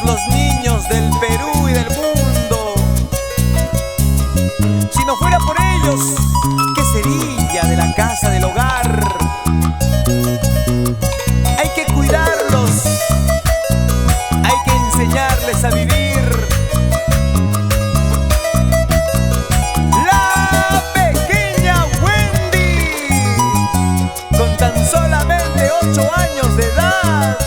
Los niños del Perú y del mundo. Si no fuera por ellos, ¿qué sería de la casa, del hogar? Hay que cuidarlos, hay que enseñarles a vivir. La pequeña Wendy, con tan solamente 8 años de edad.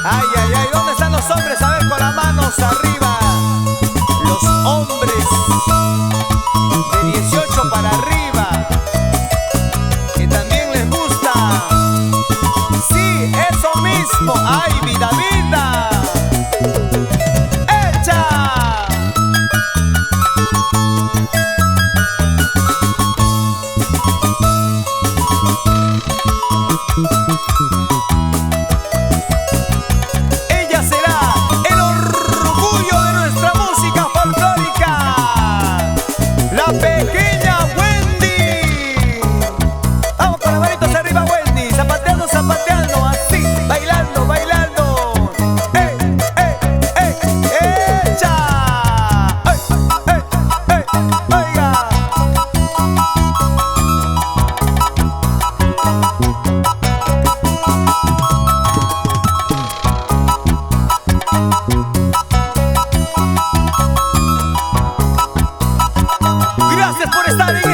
Ay, ay, ay, ¿dónde están los hombres? A ver, con las manos arriba. Los hombres de 18 para arriba, que también les gusta. Sí, eso mismo. Ay, vida, vida. ¡Echa! Pequeña Wendy. Vamos con las manitos arriba, Wendy. Zapateando, zapateando, así, bailando, bailando. ¡Ey, ey, ey! ¡Echa! ¡Ey, ey, ey! ¡Oiga! Gracias por estar ahí.